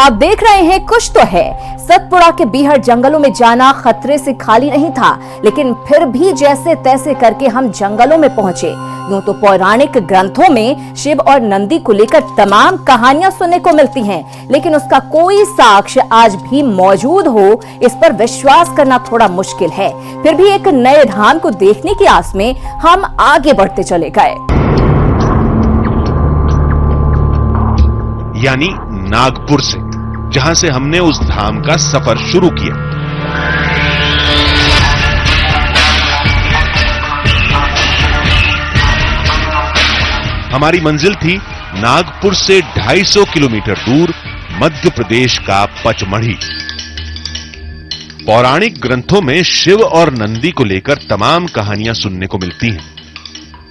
आप देख रहे हैं कुछ तो है। सतपुड़ा के बीहड़ जंगलों में जाना खतरे से खाली नहीं था, लेकिन फिर भी जैसे तैसे करके हम जंगलों में पहुंचे। यूं तो पौराणिक ग्रंथों में शिव और नंदी को लेकर तमाम कहानियां सुनने को मिलती हैं, लेकिन उसका कोई साक्ष्य आज भी मौजूद हो, इस पर विश्वास करना थोड़ा मुश्किल है। फिर भी एक नए धाम को देखने की आस में हम आगे बढ़ते चले गए। यानी नागपुर से, जहां से हमने उस धाम का सफर शुरू किया। हमारी मंजिल थी नागपुर से 250 किलोमीटर दूर मध्य प्रदेश का पचमढ़ी। पौराणिक ग्रंथों में शिव और नंदी को लेकर तमाम कहानियां सुनने को मिलती हैं,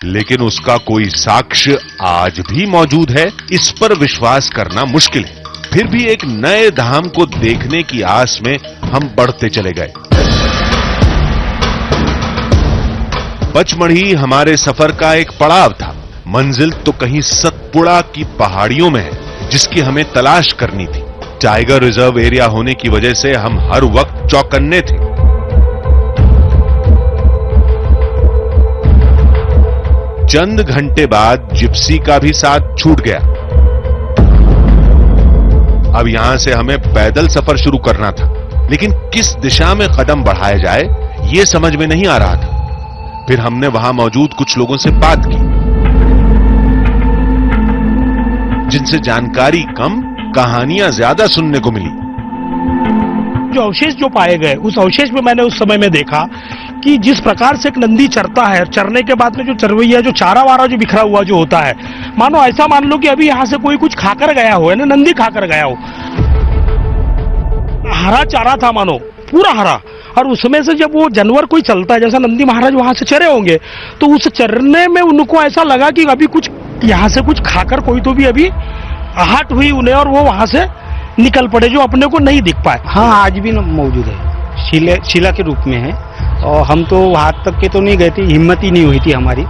लेकिन उसका कोई साक्ष्य आज भी मौजूद है, इस पर विश्वास करना मुश्किल है। फिर भी एक नए धाम को देखने की आस में हम बढ़ते चले गए। पचमढ़ी हमारे सफर का एक पड़ाव था। मंजिल तो कहीं सतपुड़ा की पहाड़ियों में है, जिसकी हमें तलाश करनी थी। टाइगर रिजर्व एरिया होने की वजह से हम हर वक्त चौकन्ने थे। चंद घंटे बाद जिप्सी का भी साथ छूट गया। अब यहां से हमें पैदल सफर शुरू करना था, लेकिन किस दिशा में कदम बढ़ाया जाए यह समझ में नहीं आ रहा था। फिर हमने वहां मौजूद कुछ लोगों से बात की, जिनसे जानकारी कम, कहानियां ज्यादा सुनने को मिली। जो अवशेष जो पाए गए, उस अवशेष में मैंने उस समय में देखा कि जिस प्रकार से एक नंदी चरता है, चरने के बाद में जो चरवैया जो चारा वारा जो बिखरा हुआ जो होता है, मानो ऐसा मान लो कि अभी यहां से कोई कुछ खाकर गया हो, है ना, नंदी खाकर गया हो। हरा चारा था, मानो पूरा हरा। और उसमें से जब वो जानवर कोई चलता है, जैसा नंदी महाराज वहां से चरे होंगे, तो उस चरने में उनको ऐसा लगा कि अभी कुछ यहां से कुछ खाकर कोई तो भी अभी आहट हुई उन्हें, और वो वहां से निकल पड़े, जो अपने को नहीं दिख पाए। हाँ, आज भी मौजूद है, शिला के रूप में है। और हम तो वहां तक के तो नहीं गए थे, हिम्मत ही नहीं हुई थी हमारी।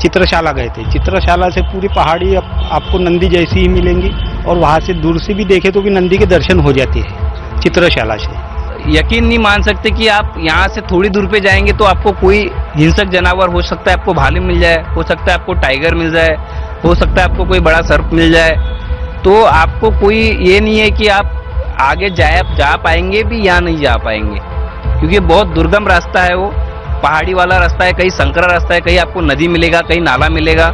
चित्रशाला गए थे। चित्रशाला से पूरी पहाड़ी आपको नंदी जैसी ही मिलेंगी, और वहां से दूर से भी देखे तो भी नंदी के दर्शन हो जाते हैं चित्रशाला से। यकीन नहीं मान सकते कि आप यहाँ से थोड़ी दूर पे जाएंगे तो आपको कोई हिंसक जानवर, हो सकता है आपको भालू मिल जाए, हो सकता है आपको टाइगर मिल जाए, हो सकता है आपको कोई बड़ा सर्प मिल जाए। तो आपको कोई ये नहीं है कि आप आगे जा पाएंगे भी या नहीं जा पाएंगे, क्योंकि बहुत दुर्गम रास्ता है, वो पहाड़ी वाला रास्ता है, कहीं संकरा रास्ता है, कहीं आपको नदी मिलेगा, कहीं नाला मिलेगा।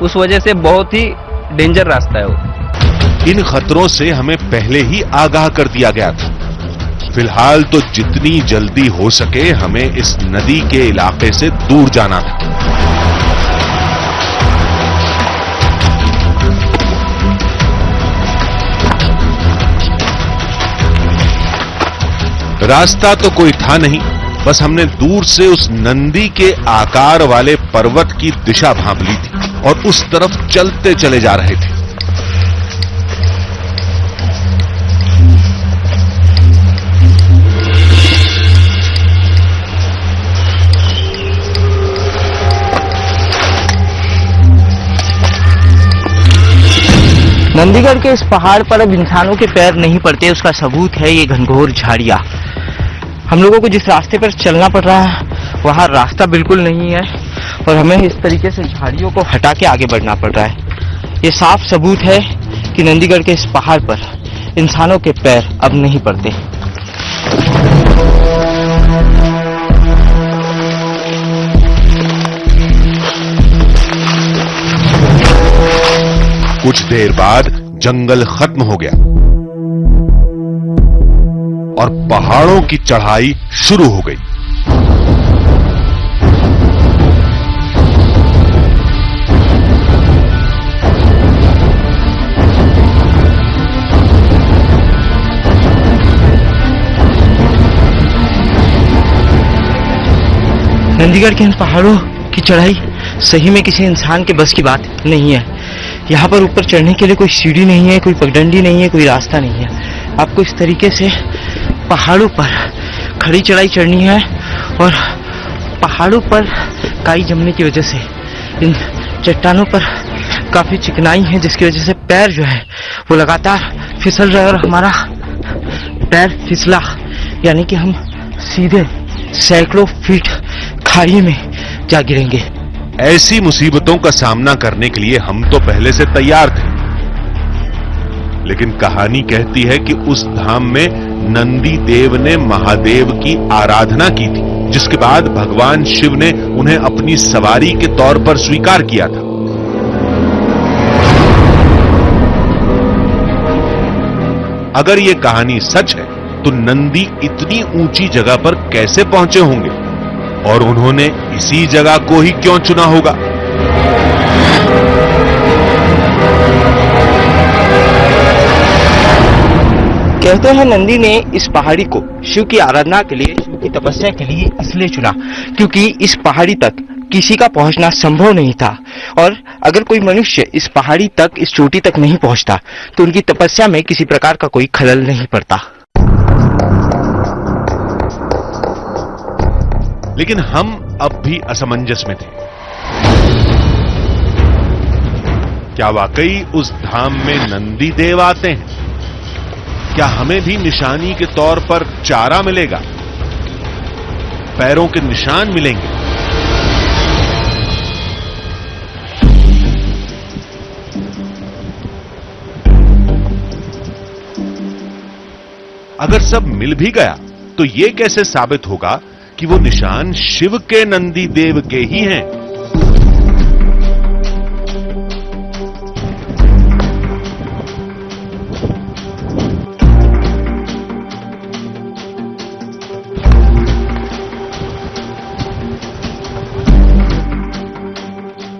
उस वजह से बहुत ही डेंजर रास्ता है वो। इन खतरों से हमें पहले ही आगाह कर दिया गया था। फिलहाल तो जितनी जल्दी हो सके हमें इस नदी के इलाके से दूर जाना था। रास्ता तो कोई था नहीं, बस हमने दूर से उस नंदी के आकार वाले पर्वत की दिशा भांप ली थी और उस तरफ चलते चले जा रहे थे। नंदीगढ़ के इस पहाड़ पर अब इंसानों के पैर नहीं पड़ते, उसका सबूत है ये घनघोर झाड़ियां। हम लोगों को जिस रास्ते पर चलना पड़ रहा है वहां रास्ता बिल्कुल नहीं है, और हमें इस तरीके से झाड़ियों को हटा के आगे बढ़ना पड़ रहा है। ये साफ सबूत है कि नंदीगढ़ के इस पहाड़ पर इंसानों के पैर अब नहीं पड़ते। कुछ देर बाद जंगल खत्म हो गया और पहाड़ों की चढ़ाई शुरू हो गई। नंदीगढ़ के इन पहाड़ों की चढ़ाई सही में किसी इंसान के बस की बात नहीं है। यहाँ पर ऊपर चढ़ने के लिए कोई सीढ़ी नहीं है, कोई पगडंडी नहीं है, कोई रास्ता नहीं है। आपको इस तरीके से पहाड़ों पर खड़ी चढ़ाई चढ़नी है, और पहाड़ों पर काई जमने की वजह से इन चट्टानों पर काफी चिकनाई है, जिसकी वजह से पैर जो है वो लगातार फिसल रहा है और हमारा पैर फिसला यानी कि हम सीधे सैकड़ों फीट खाई में जा गिरेंगे। ऐसी मुसीबतों का सामना करने के लिए हम तो पहले से तैयार थे, लेकिन कहानी कहती है कि उस धाम में नंदी देव ने महादेव की आराधना की थी, जिसके बाद भगवान शिव ने उन्हें अपनी सवारी के तौर पर स्वीकार किया था। अगर यह कहानी सच है तो नंदी इतनी ऊंची जगह पर कैसे पहुंचे होंगे और उन्होंने इसी जगह को ही क्यों चुना होगा? कहते हैं नंदी ने इस पहाड़ी को शिव की आराधना के लिए, शिव की तपस्या के लिए इसलिए चुना क्योंकि इस पहाड़ी तक किसी का पहुंचना संभव नहीं था, और अगर कोई मनुष्य इस पहाड़ी तक, इस चोटी तक नहीं पहुंचता तो उनकी तपस्या में किसी प्रकार का कोई खलल नहीं पड़ता। लेकिन हम अब भी असमंजस में थे। क्या वाकई उस धाम में नंदी देव आते हैं? क्या हमें भी निशानी के तौर पर चारा मिलेगा? पैरों के निशान मिलेंगे? अगर सब मिल भी गया तो यह कैसे साबित होगा कि वो निशान शिव के नंदी देव के ही हैं?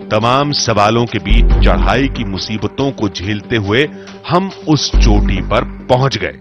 तमाम सवालों के बीच चढ़ाई की मुसीबतों को झेलते हुए हम उस चोटी पर पहुंच गए।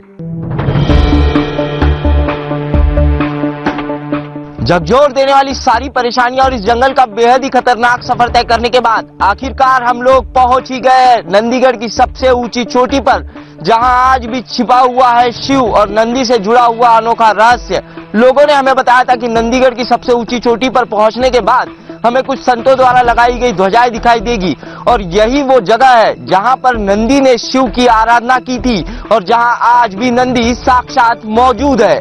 झकझोर देने वाली सारी परेशानियां और इस जंगल का बेहद ही खतरनाक सफर तय करने के बाद आखिरकार हम लोग पहुंच ही गए नंदीगढ़ की सबसे ऊंची चोटी पर, जहां आज भी छिपा हुआ है शिव और नंदी से जुड़ा हुआ अनोखा रहस्य। लोगों ने हमें बताया था कि नंदीगढ़ की सबसे ऊंची चोटी पर पहुंचने के बाद हमें कुछ संतों द्वारा लगाई गई ध्वजाएं दिखाई देगी, और यही वो जगह है जहां पर नंदी ने शिव की आराधना की थी और जहां आज भी नंदी साक्षात मौजूद है।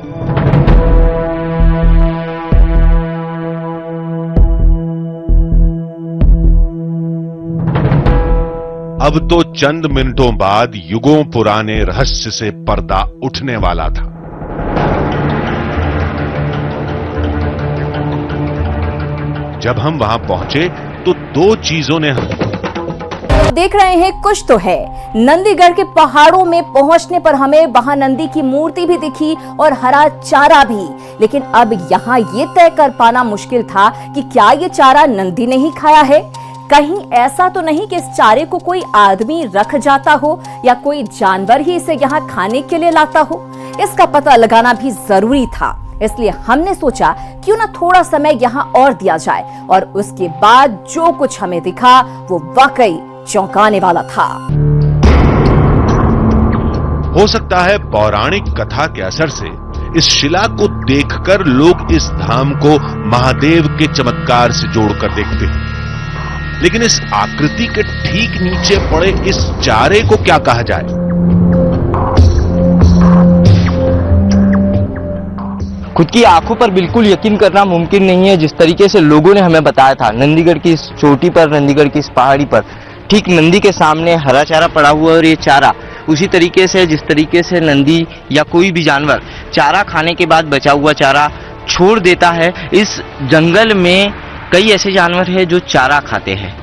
अब तो चंद मिनटों बाद युगों पुराने रहस्य से पर्दा उठने वाला था। जब हम वहां पहुंचे तो दो चीजों ने देख रहे हैं कुछ तो है। नंदीगढ़ के पहाड़ों में पहुंचने पर हमें वहां नंदी की मूर्ति भी दिखी और हरा चारा भी, लेकिन अब यहां ये तय कर पाना मुश्किल था कि क्या ये चारा नंदी ने ही खाया है। कहीं ऐसा तो नहीं कि इस चारे को कोई आदमी रख जाता हो या कोई जानवर ही इसे यहाँ खाने के लिए लाता हो। इसका पता लगाना भी जरूरी था, इसलिए हमने सोचा क्यों ना थोड़ा समय यहाँ और दिया जाए, और उसके बाद जो कुछ हमें दिखा वो वाकई चौंकाने वाला था। हो सकता है पौराणिक कथा के असर से इस शिला को देखकर लोग इस धाम को महादेव के चमत्कार से जोड़कर देखते हैं, लेकिन इस आकृति के ठीक नीचे पड़े इस चारे को क्या कहा जाए? खुद की आंखों पर बिल्कुल यकीन करना मुमकिन नहीं है। जिस तरीके से लोगों ने हमें बताया था, नंदीगढ़ की इस चोटी पर, नंदीगढ़ की इस पहाड़ी पर ठीक नंदी के सामने हरा चारा पड़ा हुआ है, और ये चारा उसी तरीके से जिस तरीके से नंदी या कोई भी जानवर चारा खाने के बाद बचा हुआ चारा छोड़ देता है। इस जंगल में कई ऐसे जानवर हैं जो चारा खाते हैं,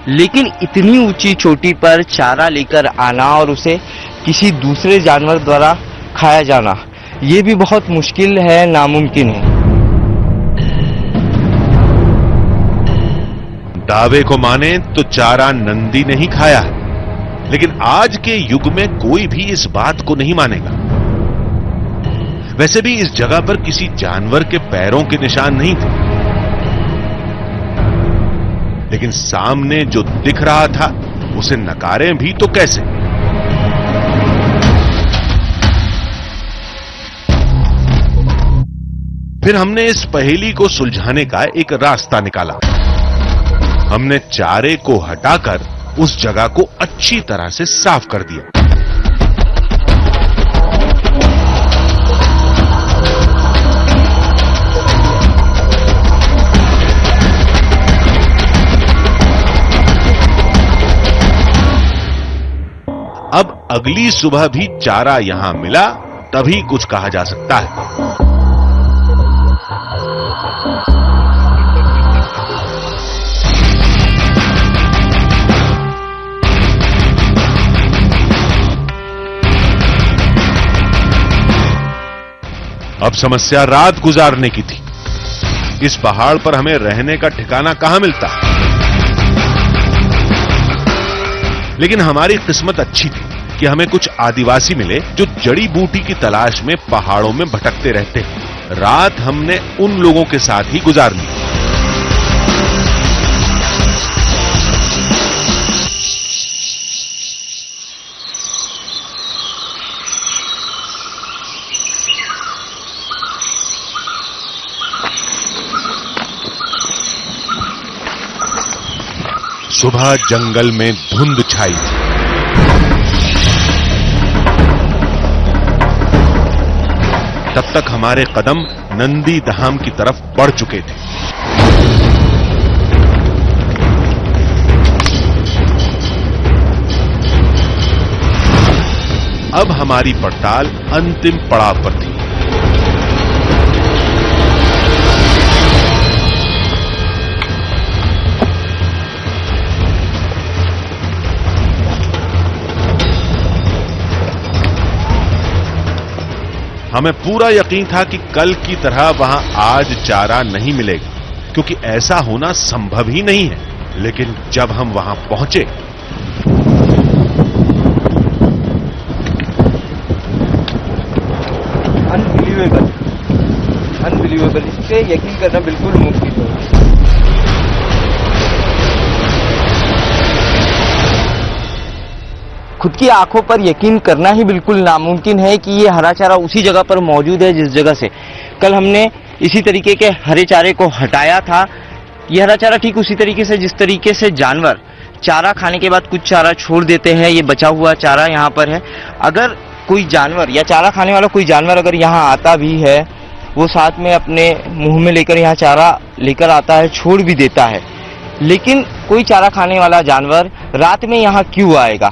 लेकिन इतनी ऊंची चोटी पर चारा लेकर आना और उसे किसी दूसरे जानवर द्वारा खाया जाना, ये भी बहुत मुश्किल है, नामुमकिन है। दावे को माने तो चारा नंदी ने ही खाया है, लेकिन आज के युग में कोई भी इस बात को नहीं मानेगा। वैसे भी इस जगह पर किसी जानवर के पैरों के निशान नहीं थे, लेकिन सामने जो दिख रहा था उसे नकारें भी तो कैसे? फिर हमने इस पहेली को सुलझाने का एक रास्ता निकाला। हमने चारे को हटाकर उस जगह को अच्छी तरह से साफ कर दिया। अब अगली सुबह भी चारा यहां मिला तभी कुछ कहा जा सकता है। अब समस्या रात गुजारने की थी। इस पहाड़ पर हमें रहने का ठिकाना कहां मिलता, लेकिन हमारी किस्मत अच्छी थी कि हमें कुछ आदिवासी मिले जो जड़ी बूटी की तलाश में पहाड़ों में भटकते रहते हैं। रात हमने उन लोगों के साथ ही गुजार ली। सुबह जंगल में धुंध छाई थी। तब तक हमारे कदम नंदी धाम की तरफ बढ़ चुके थे। अब हमारी पड़ताल अंतिम पड़ाव पर थी। हमें पूरा यकीन था कि कल की तरह वहां आज चारा नहीं मिलेगा, क्योंकि ऐसा होना संभव ही नहीं है। लेकिन जब हम वहां पहुंचे, अनबिलीवेबल, इस पे यकीन करना बिल्कुल मुमकिन है। खुद की आंखों पर यकीन करना ही बिल्कुल नामुमकिन है कि ये हरा चारा उसी जगह पर मौजूद है जिस जगह से कल हमने इसी तरीके के हरे चारे को हटाया था। ये हरा चारा ठीक उसी तरीके से जिस तरीके से जानवर चारा खाने के बाद कुछ चारा छोड़ देते हैं, ये बचा हुआ चारा यहाँ पर है। अगर कोई जानवर या चारा खाने वाला कोई जानवर अगर यहाँ आता भी है, वो साथ में अपने मुंह में लेकर यहाँ चारा लेकर आता है, छोड़ भी देता है, लेकिन कोई चारा खाने वाला जानवर रात में यहाँ क्यों आएगा,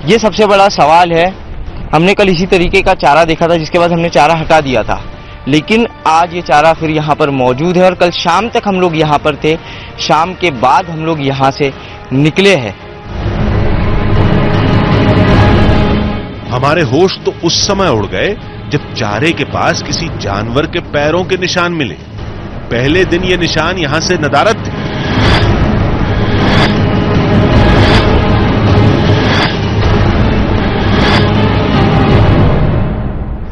ये सबसे बड़ा सवाल है। हमने कल इसी तरीके का चारा देखा था, जिसके बाद हमने चारा हटा दिया था, लेकिन आज ये चारा फिर यहाँ पर मौजूद है और कल शाम तक हम लोग यहाँ पर थे। शाम के बाद हम लोग यहाँ से निकले हैं। हमारे होश तो उस समय उड़ गए जब चारे के पास किसी जानवर के पैरों के निशान मिले। पहले दिन ये निशान यहां से नदारद थे।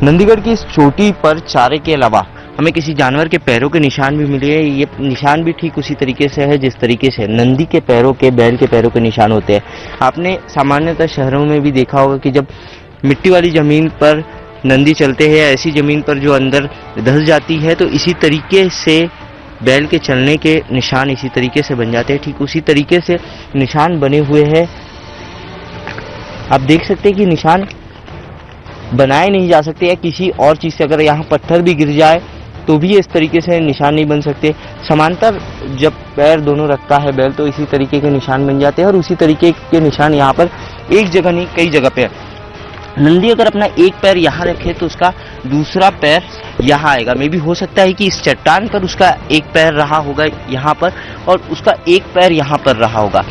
नंदीगढ़ की इस चोटी पर चारे के अलावा हमें किसी जानवर के पैरों के निशान भी मिले हैं। ये निशान भी ठीक उसी तरीके से है जिस तरीके से नंदी के पैरों के, बैल के पैरों के निशान होते हैं। आपने सामान्यतः शहरों में भी देखा होगा कि जब मिट्टी वाली जमीन पर नंदी चलते हैं, ऐसी जमीन पर जो अंदर धंस जाती है, तो इसी तरीके से बैल के चलने के निशान इसी तरीके से बन जाते हैं। ठीक उसी तरीके से निशान बने हुए हैं। आप देख सकते हैं कि निशान बनाए नहीं जा सकते, या किसी और चीज से अगर यहाँ पत्थर भी गिर जाए तो भी इस तरीके से निशान नहीं बन सकते। समांतर जब पैर दोनों रखता है बैल, तो इसी तरीके के निशान बन जाते हैं और उसी तरीके के निशान यहाँ पर एक जगह नहीं कई जगह पे। नंदी अगर अपना एक पैर यहाँ रखे तो उसका दूसरा पैर यहाँ आएगा। मे भी हो सकता है कि इस चट्टान पर उसका एक पैर रहा होगा यहाँ पर और उसका एक पैर यहाँ पर रहा होगा।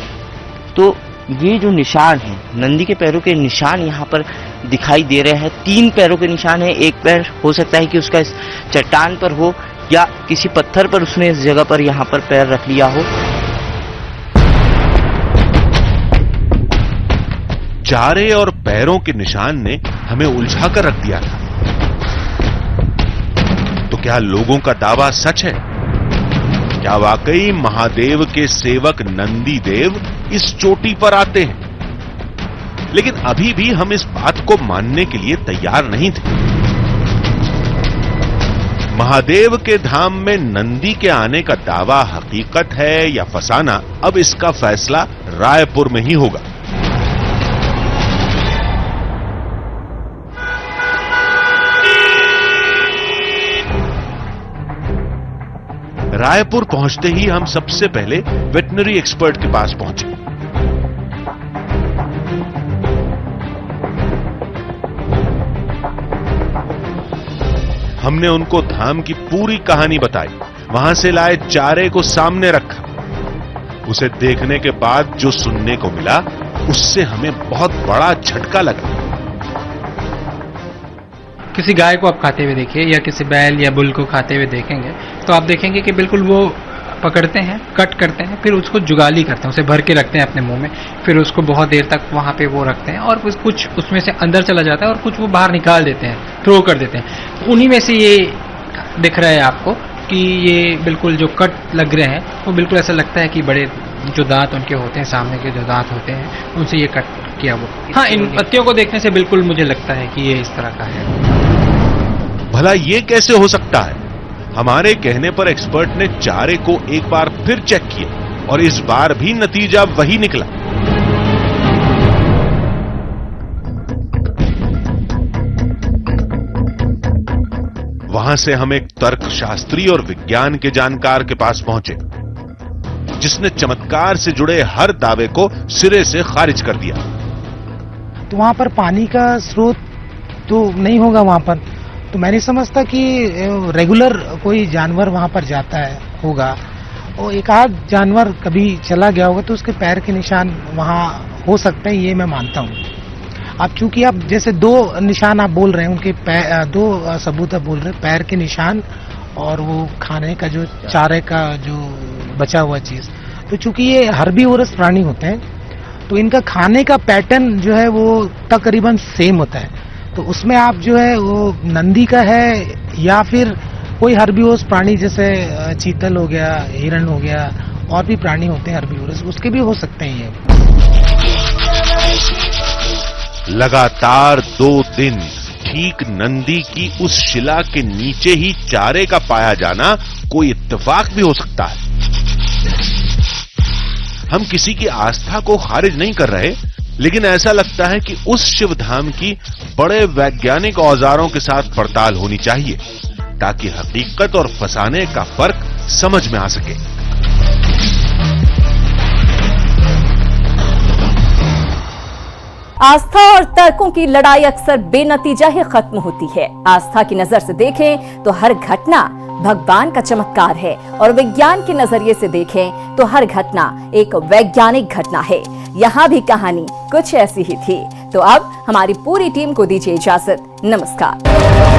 तो ये जो निशान है, नंदी के पैरों के निशान यहाँ पर दिखाई दे रहे हैं। 3 पैरों के निशान है। एक पैर हो सकता है कि उसका इस चट्टान पर हो या किसी पत्थर पर उसने इस जगह पर यहाँ पर पैर रख लिया हो। चारे और पैरों के निशान ने हमें उलझा कर रख दिया था। तो क्या लोगों का दावा सच है? क्या वाकई महादेव के सेवक नंदी देव इस चोटी पर आते हैं? लेकिन अभी भी हम इस बात को मानने के लिए तैयार नहीं थे। महादेव के धाम में नंदी के आने का दावा हकीकत है या फसाना, अब इसका फैसला रायपुर में ही होगा। रायपुर पहुंचते ही हम सबसे पहले वेटनरी एक्सपर्ट के पास पहुंचे। हमने उनको धाम की पूरी कहानी बताई, वहां से लाए चारे को सामने रखा। उसे देखने के बाद जो सुनने को मिला उससे हमें बहुत बड़ा झटका लगा। किसी गाय को आप खाते हुए देखिए या किसी बैल या बुल को खाते हुए देखेंगे तो आप देखेंगे कि बिल्कुल वो पकड़ते हैं, कट करते हैं, फिर उसको जुगाली करते हैं, उसे भर के रखते हैं अपने मुंह में, फिर उसको बहुत देर तक वहाँ पे वो रखते हैं और कुछ उसमें से अंदर चला जाता है और कुछ वो बाहर निकाल देते हैं, थ्रो कर देते हैं। उन्हीं में से ये दिख रहा है आपको कि ये बिल्कुल जो कट लग रहे हैं वो बिल्कुल ऐसा लगता है कि बड़े जो दांत उनके होते हैं, सामने के जो दांत होते हैं, उनसे ये कट किया वो। हाँ, इन पत्तियों को देखने से बिल्कुल मुझे लगता है कि ये इस तरह का है। भला ये कैसे हो सकता है? हमारे कहने पर एक्सपर्ट ने चारे को एक बार फिर चेक किया और इस बार भी नतीजा वही निकला। वहां से हम एक तर्कशास्त्री और विज्ञान के जानकार के पास पहुंचे, जिसने चमत्कार से जुड़े हर दावे को सिरे से खारिज कर दिया। तो वहां पर पानी का स्रोत तो नहीं होगा वहां पर, तो मैं नहीं समझता कि रेगुलर कोई जानवर वहां पर जाता है होगा, और एक आध जानवर कभी चला गया होगा तो उसके पैर के निशान वहां हो सकते हैं, ये मैं मानता हूँ। अब चूंकि आप जैसे दो निशान आप बोल रहे हैं, उनके दो सबूत आप बोल रहे हैं, पैर के निशान और वो खाने का जो चारे का जो बचा हुआ चीज, तो चूंकि ये हर्बीवोरस प्राणी होते हैं तो इनका खाने का पैटर्न जो है वो तकरीबन सेम होता है। तो उसमें आप जो है वो नंदी का है या फिर कोई हर्बीवोरस प्राणी जैसे चीतल हो गया, हिरण हो गया, और भी प्राणी होते हैं हर्बीवोरस, उसके भी हो सकते हैं ये। लगातार 2 दिन ठीक नंदी की उस शिला के नीचे ही चारे का पाया जाना कोई इत्तेफाक भी हो सकता है। हम किसी की आस्था को खारिज नहीं कर रहे, लेकिन ऐसा लगता है कि उस शिवधाम की बड़े वैज्ञानिक औजारों के साथ पड़ताल होनी चाहिए ताकि हकीकत और फसाने का फर्क समझ में आ सके। आस्था और तर्कों की लड़ाई अक्सर बेनतीजा ही खत्म होती है। आस्था की नजर से देखें तो हर घटना भगवान का चमत्कार है और विज्ञान के नजरिए से देखें तो हर घटना एक वैज्ञानिक घटना है। यहाँ भी कहानी कुछ ऐसी ही थी। तो अब हमारी पूरी टीम को दीजिए इजाजत। नमस्कार।